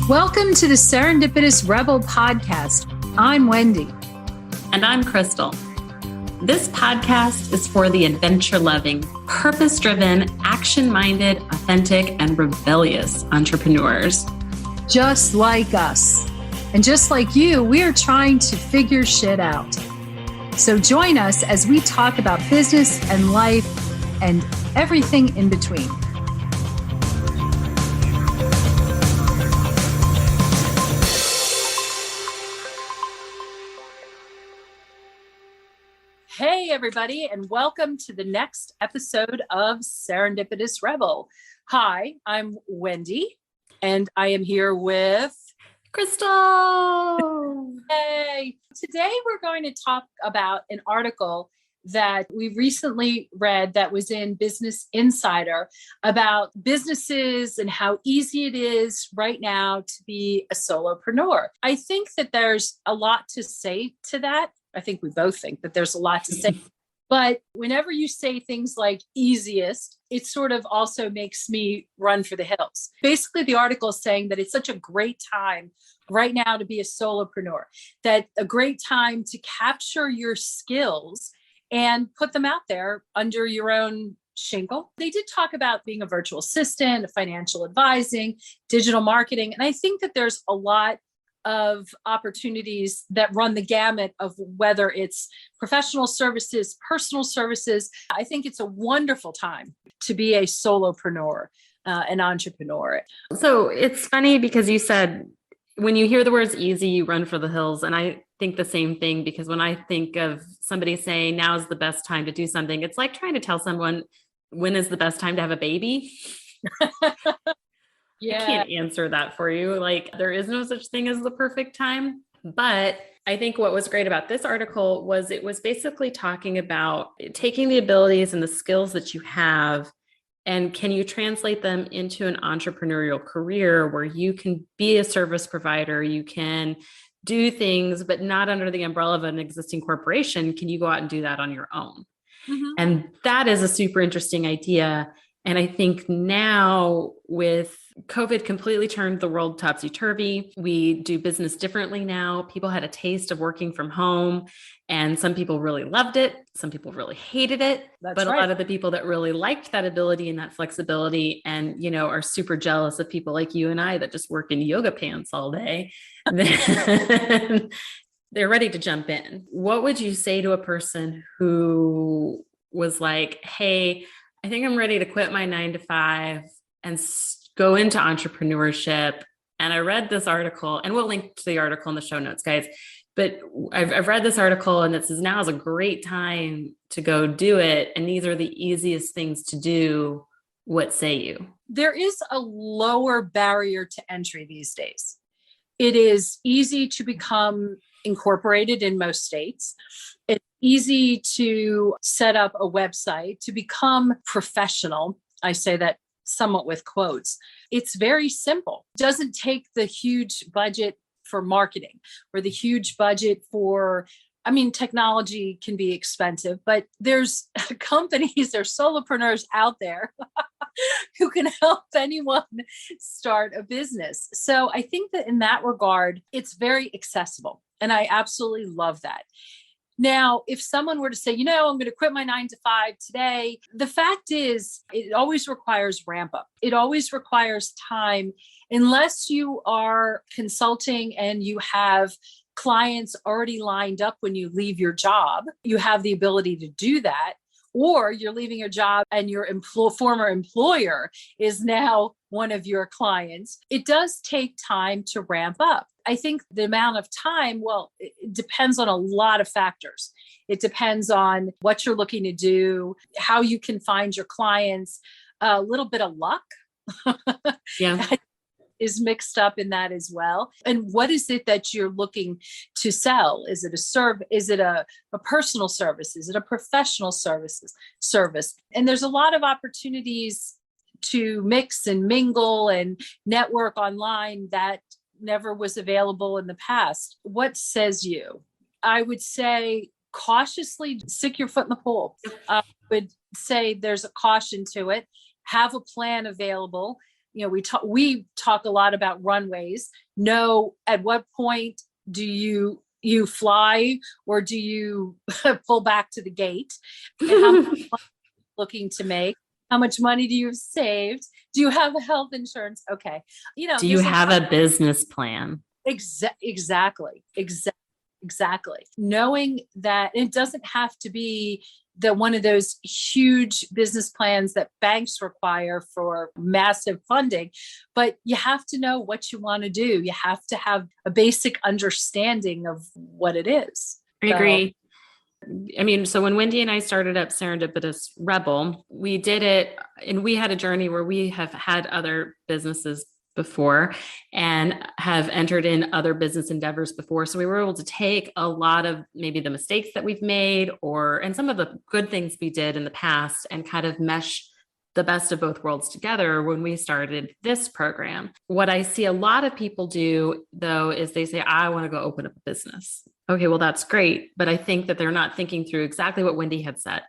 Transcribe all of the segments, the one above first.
Welcome to the Serendipitous Rebel podcast. I'm Wendy. And I'm Krystal. This podcast is for the adventure-loving, purpose-driven, action-minded, authentic, and rebellious entrepreneurs. Just like us. And just like you, we are trying to figure shit out. So join us as we talk about business and life and everything in between. Hey, everybody, and welcome to the next episode of Serendipitous Rebel. Hi, I'm Wendy, and I am here with Krystal. Hey, today we're going to talk about an article that we recently read that was in Business Insider about businesses and how easy it is right now to be a solopreneur. I think that there's a lot to say to that. I think we both think that there's a lot to say. But whenever you say things like easiest, it sort of also makes me run for the hills. Basically, the article is saying that it's such a great time right now to be a solopreneur, that a great time to capture your skills and put them out there under your own shingle. They did talk about being a virtual assistant, financial advising, digital marketing. And I think that there's a lot of opportunities that run the gamut of whether it's professional services, personal services. I think it's a wonderful time to be a solopreneur, an entrepreneur. So it's funny because you said, when you hear the words easy, you run for the hills. And I think the same thing, because when I think of somebody saying now is the best time to do something, it's like trying to tell someone when is the best time to have a baby. Yeah. I can't answer that for you. Like, there is no such thing as the perfect time. But I think what was great about this article was it was basically talking about taking the abilities and the skills that you have, and can you translate them into an entrepreneurial career where you can be a service provider, you can do things, but not under the umbrella of an existing corporation. Can you go out and do that on your own? Mm-hmm. And that is a super interesting idea. And I think now with COVID completely turned the world topsy-turvy. We do business differently now. People had a taste of working from home, and some people really loved it. Some people really hated it. But right. A lot of the people that really liked that ability and that flexibility and, are super jealous of people like you and I that just work in yoga pants all day, then they're ready to jump in. What would you say to a person who was like, hey, I think I'm ready to quit my 9-to-5 and go into entrepreneurship. And I read this article, and we'll link to the article in the show notes, guys. But I've read this article, and it says now is a great time to go do it. And these are the easiest things to do. What say you? There is a lower barrier to entry these days. It is easy to become incorporated in most states. It's easy to set up a website, to become professional. I say that somewhat with quotes. It's very simple. It doesn't take the huge budget for marketing or the huge budget for, technology can be expensive, but there's companies, there's solopreneurs out there who can help anyone start a business. So I think that in that regard, it's very accessible. And I absolutely love that. Now, if someone were to say, I'm going to quit my 9-to-5 today, the fact is it always requires ramp up. It always requires time. Unless you are consulting and you have clients already lined up when you leave your job, you have the ability to do that. Or you're leaving your job and your former employer is now one of your clients. It does take time to ramp up. I think the amount of time, it depends on a lot of factors. It depends on what you're looking to do, how you can find your clients, a little bit of luck. Yeah. Is mixed up in that as well. And what is it that you're looking to sell? Is it a personal service? Is it a professional service? And there's a lot of opportunities to mix and mingle and network online that never was available in the past. What says you? I would say cautiously stick your foot in the pool. I would say there's a caution to it. Have a plan available. we talk a lot about runways. Know at what point do you fly, or do you pull back to the gate? And how much money are you looking to make? How much money do you have saved? Do you have health insurance? Okay. Do you have a business plan? Exactly. Knowing that it doesn't have to be one of those huge business plans that banks require for massive funding, but you have to know what you want to do. You have to have a basic understanding of what it is. I agree. I mean, so when Wendy and I started up Serendipitous Rebel, we did it, and we had a journey where we have had other businesses before and have entered in other business endeavors before. So we were able to take a lot of maybe the mistakes that we've made and some of the good things we did in the past and kind of mesh the best of both worlds together when we started this program. What I see a lot of people do, though, is they say, I want to go open up a business. Okay, well, that's great. But I think that they're not thinking through exactly what Wendy had said.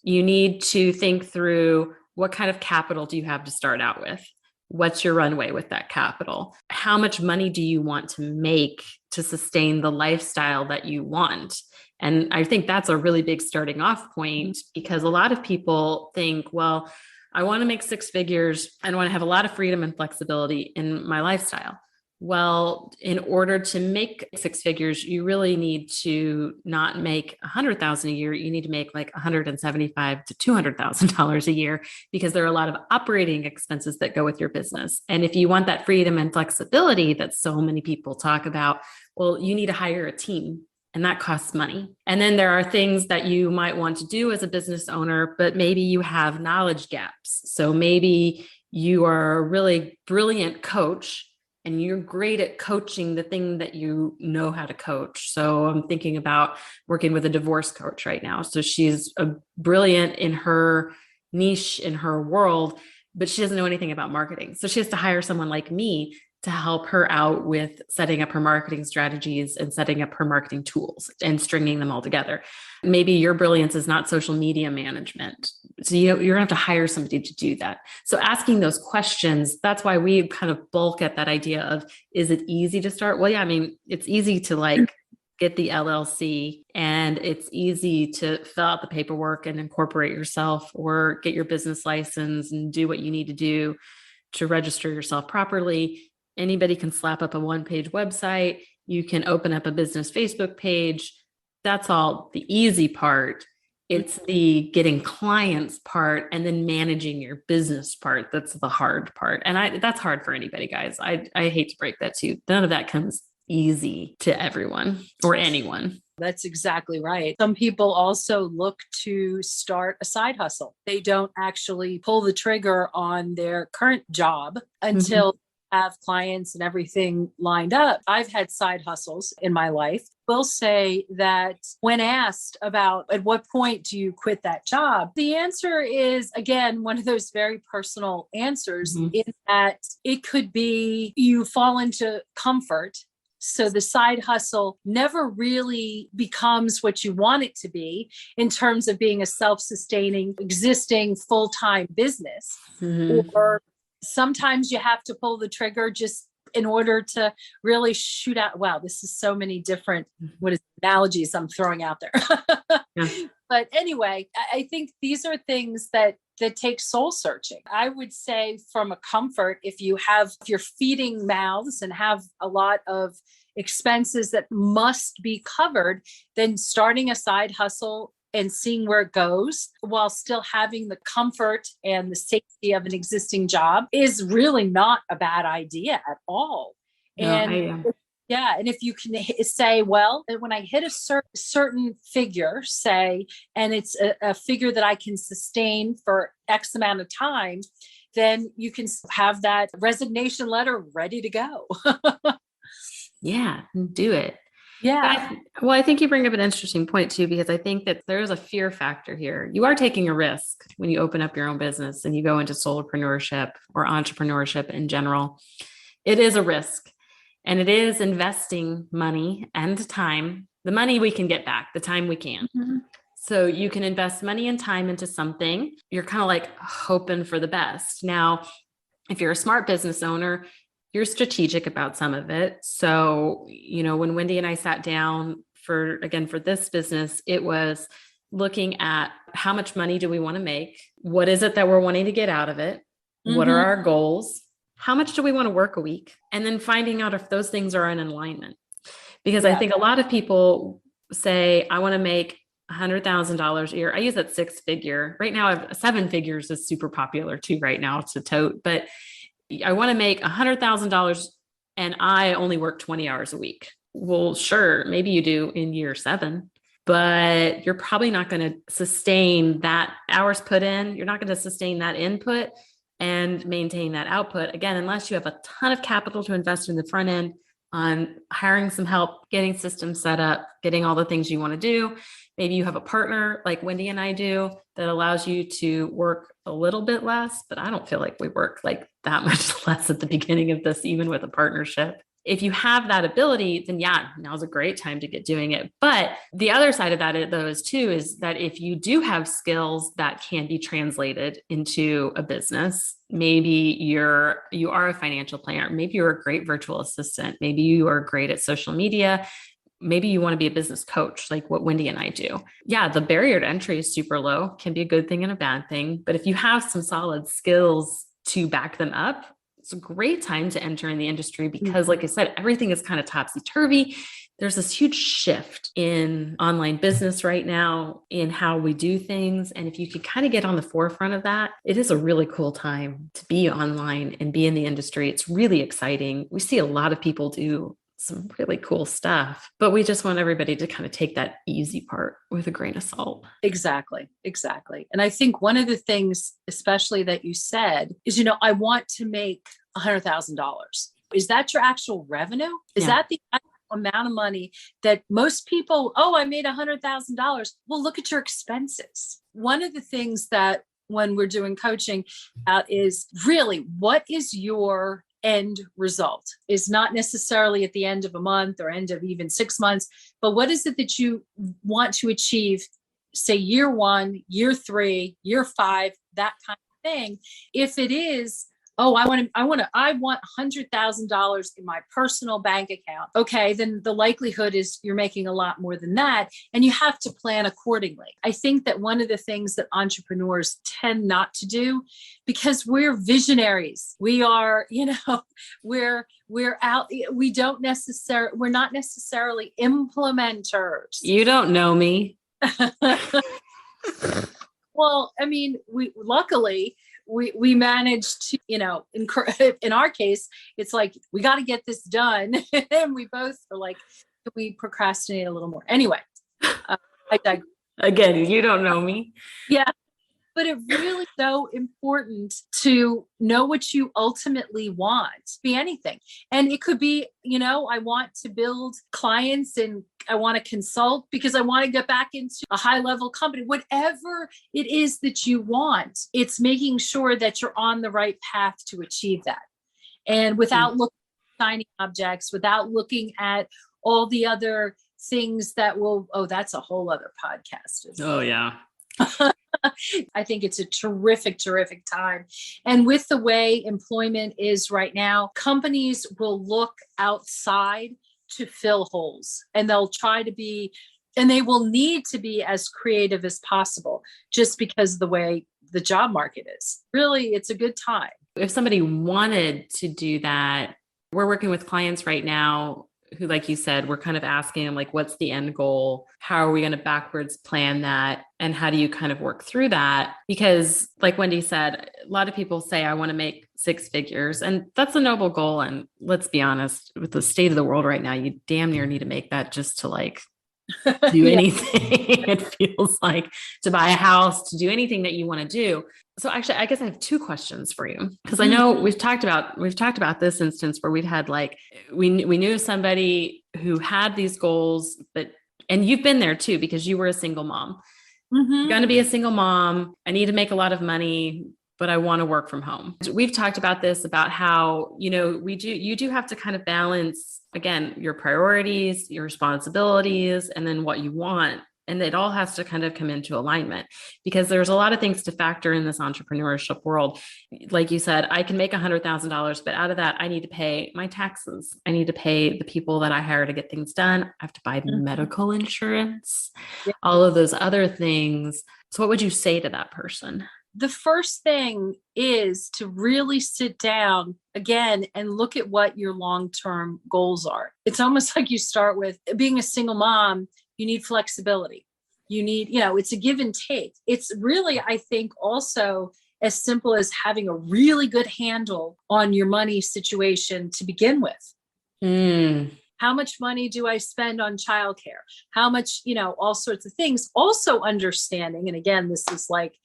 You need to think through, what kind of capital do you have to start out with? What's your runway with that capital? How much money do you want to make to sustain the lifestyle that you want? And I think that's a really big starting off point, because a lot of people think, well, I want to make six figures and want to have a lot of freedom and flexibility in my lifestyle. Well, in order to make six figures, you really need to not make $100,000 a year. You need to make like $175,000 to $200,000 a year, because there are a lot of operating expenses that go with your business. And if you want that freedom and flexibility that so many people talk about, well, you need to hire a team, and that costs money. And then there are things that you might want to do as a business owner, but maybe you have knowledge gaps. So maybe you are a really brilliant coach and you're great at coaching the thing that you know how to coach. So I'm thinking about working with a divorce coach right now. So she's brilliant in her niche, in her world, but she doesn't know anything about marketing. So she has to hire someone like me to help her out with setting up her marketing strategies and setting up her marketing tools and stringing them all together. Maybe your brilliance is not social media management. So you're going to have to hire somebody to do that. So asking those questions, that's why we kind of bulk at that idea of, is it easy to start? Well, yeah, I mean, it's easy to like get the LLC, and it's easy to fill out the paperwork and incorporate yourself, or get your business license and do what you need to do to register yourself properly. Anybody can slap up a one-page website. You can open up a business Facebook page. That's all the easy part. It's the getting clients part and then managing your business part. That's the hard part. And that's hard for anybody, guys. I hate to break that to you. None of that comes easy to everyone or anyone. That's exactly right. Some people also look to start a side hustle. They don't actually pull the trigger on their current job until have clients and everything lined up. I've had side hustles in my life. Will say that when asked about at what point do you quit that job, the answer is, again, one of those very personal answers, in that it could be you fall into comfort. So the side hustle never really becomes what you want it to be in terms of being a self-sustaining, existing full-time business. Or sometimes you have to pull the trigger just in order to really shoot out. Wow, this is so many different analogies I'm throwing out there. But anyway, I think these are things that take soul searching. I would say from a comfort, if you're feeding mouths and have a lot of expenses that must be covered, then starting a side hustle and seeing where it goes while still having the comfort and the safety of an existing job is really not a bad idea at all. And if you can say, well, when I hit a certain figure, say, and it's a figure that I can sustain for X amount of time, then you can have that resignation letter ready to go. Yeah, do it. Yeah. I think you bring up an interesting point too, because I think that there is a fear factor here. You are taking a risk when you open up your own business and you go into solopreneurship or entrepreneurship in general. It is a risk, and it is investing money and time. The money we can get back, the time we can't. So you can invest money and time into something. You're kind of like hoping for the best. Now, If you're a smart business owner, you're strategic about some of it. So, when Wendy and I sat down for this business, it was looking at how much money do we want to make? What is it that we're wanting to get out of it? What are our goals? How much do we want to work a week? And then finding out if those things are in alignment. Because I think a lot of people say, I want to make $100,000 a year. I use that 6-figure. Right now, 7 figures is super popular too right now to tote. But I want to make $100,000 and I only work 20 hours a week. Well, sure, maybe you do in year 7, but you're probably not going to sustain that hours put in. You're not going to sustain that input and maintain that output again, unless you have a ton of capital to invest in the front end on hiring some help, getting systems set up, getting all the things you want to do. Maybe you have a partner like Wendy and I do that allows you to work a little bit less, but I don't feel like we work like that much less at the beginning of this, even with a partnership. If you have that ability, then now's a great time to get doing it. But the other side of that, though, is that if you do have skills that can be translated into a business, maybe you are a financial planner, maybe you're a great virtual assistant, maybe you are great at social media, maybe you want to be a business coach, like what Wendy and I do. Yeah, the barrier to entry is super low, can be a good thing and a bad thing. But if you have some solid skills to back them up, it's a great time to enter in the industry because, like I said, everything is kind of topsy-turvy. There's this huge shift in online business right now in how we do things. And if you could kind of get on the forefront of that, it is a really cool time to be online and be in the industry. It's really exciting. We see a lot of people do some really cool stuff, but we just want everybody to kind of take that easy part with a grain of salt. Exactly. And I think one of the things, especially that you said is, I want to make $100,000. Is that your actual revenue? Is that the amount of money that most people, I made $100,000. Well, look at your expenses. One of the things that when we're doing coaching is really, what is your end result? Is not necessarily at the end of a month or end of even 6 months, but what is it that you want to achieve, say year 1, year 3, year 5, that kind of thing. If it is, I want $100,000 in my personal bank account. Okay, then the likelihood is you're making a lot more than that, and you have to plan accordingly. I think that one of the things that entrepreneurs tend not to do, because we're visionaries, we are, we're out. We're not necessarily implementers. You don't know me. Well, I mean, luckily we managed to, in our case, it's like, we got to get this done. And we both are like, we procrastinate a little more. Anyway, I digress. Again, you don't know me. Yeah. But it really is so important to know what you ultimately want. Be anything. And it could be, I want to build clients and I want to consult because I want to get back into a high level company. Whatever it is that you want, it's making sure that you're on the right path to achieve that. And without looking at shiny objects, without looking at all the other things that that's a whole other podcast. Oh, yeah. I think it's a terrific time. And with the way employment is right now, companies will look outside to fill holes, and they'll try to be, and they will need to be as creative as possible just because of the way the job market is. Really, it's a good time. If somebody wanted to do that, we're working with clients right now who, like you said, we're kind of asking them, like, what's the end goal? How are we going to backwards plan that? And how do you kind of work through that? Because like Wendy said, a lot of people say, I want to make 6 figures, and that's a noble goal. And let's be honest, with the state of the world right now, you damn near need to make that just to like do anything. It feels like to buy a house, to do anything that you want to do. So actually, I guess I have 2 questions for you, because I know we've talked about this instance where we've had like, we knew somebody who had these goals, and you've been there too, because you were a single mom. You're going to be a single mom. I need to make a lot of money, but I want to work from home. We've talked about this, about how, you do have to kind of balance, again, your priorities, your responsibilities, and then what you want And it all has to kind of come into alignment, because there's a lot of things to factor in this entrepreneurship world. Like you said, I can make $100,000, but out of that, I need to pay my taxes. I need to pay the people that I hire to get things done. I have to buy medical insurance, all of those other things. So what would you say to that person? The first thing is to really sit down again and look at what your long-term goals are. It's almost like you start with being a single mom. You need flexibility. You need, it's a give and take. It's really, I think, also as simple as having a really good handle on your money situation to begin with. How much money do I spend on childcare? How much, all sorts of things. Also understanding, and again, this is like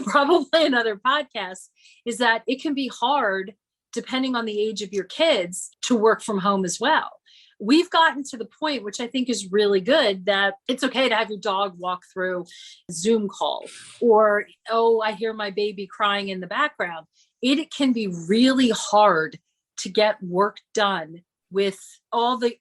probably another podcast, is that it can be hard, depending on the age of your kids, to work from home as well. We've gotten to the point, which I think is really good, that it's okay to have your dog walk through a Zoom call, or, oh, I hear my baby crying in the background. It can be really hard to get work done with all the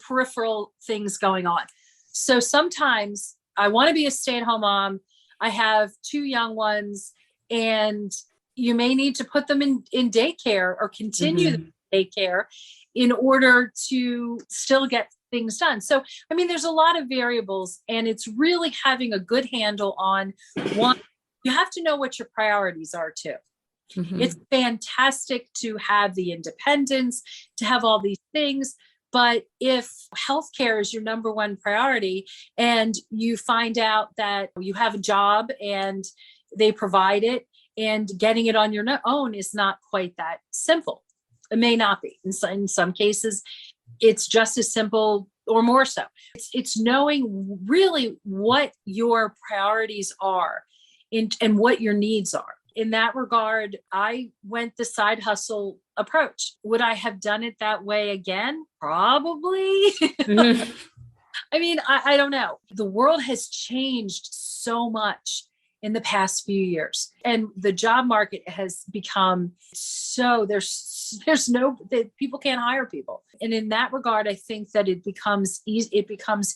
peripheral things going on. So sometimes I want to be a stay-at-home mom. I have 2 young ones, and you may need to put them in daycare or continue the daycare in order to still get things done. So, I mean, there's a lot of variables, and it's really having a good handle on one. You have to know what your priorities are too. It's fantastic to have the independence, to have all these things. But if healthcare is your number one priority, and you find out that you have a job and they provide it, and getting it on your own is not quite that simple. It may not be. In some cases, it's just as simple or more so. It's knowing really what your priorities are and what your needs are. In that regard, I went the side hustle approach. Would I have done it that way again? Probably. I mean, I don't know. The world has changed so much in the past few years, and the job market has become so there's people can't hire people. And in that regard, I think that it becomes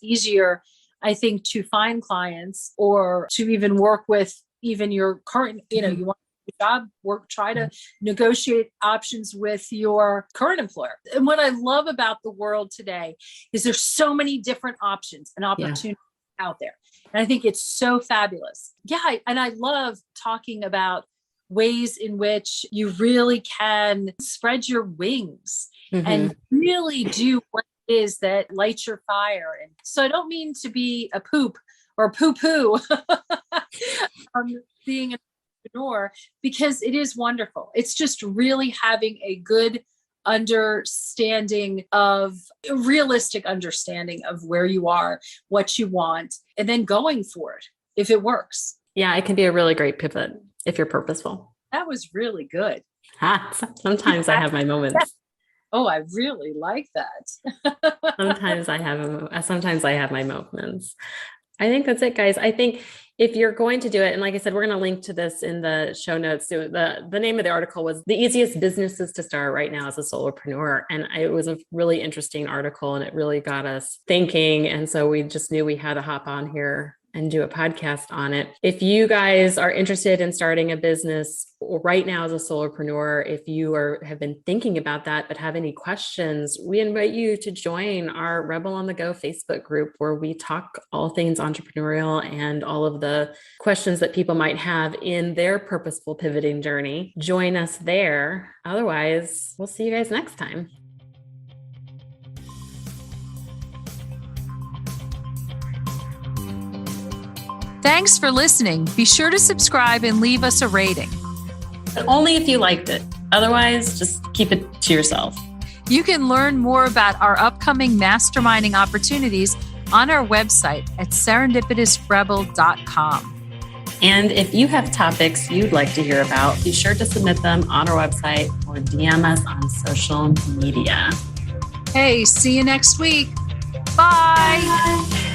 easier, I think, to find clients or to even work with even your current, you want a job, try to negotiate options with your current employer. And what I love about the world today is there's so many different options and opportunities out there. And I think it's so fabulous. And I love talking about ways in which you really can spread your wings and really do what it is that lights your fire. And so I don't mean to be a poop or poo-poo being an entrepreneur, because it is wonderful. It's just really having a good realistic understanding of where you are, what you want, and then going for it if it works. Yeah, it can be a really great pivot if you're purposeful. That was really good. Sometimes I have my moments. Oh, I really like that. Sometimes I have my moments. I think that's it, guys. I think if you're going to do it, and like I said, we're going to link to this in the show notes. So the name of the article was The Easiest Businesses to Start Right Now as a Solopreneur. And it was a really interesting article, and it really got us thinking. And so we just knew we had to hop on here and do a podcast on it. If you guys are interested in starting a business right now as a solopreneur, if you have been thinking about that, but have any questions, we invite you to join our Rebel on the Go Facebook group, where we talk all things entrepreneurial and all of the questions that people might have in their purposeful pivoting journey. Join us there. Otherwise, we'll see you guys next time. Thanks for listening. Be sure to subscribe and leave us a rating. But only if you liked it. Otherwise, just keep it to yourself. You can learn more about our upcoming masterminding opportunities on our website at serendipitousrebel.com. And if you have topics you'd like to hear about, be sure to submit them on our website or DM us on social media. Hey, see you next week. Bye. Bye.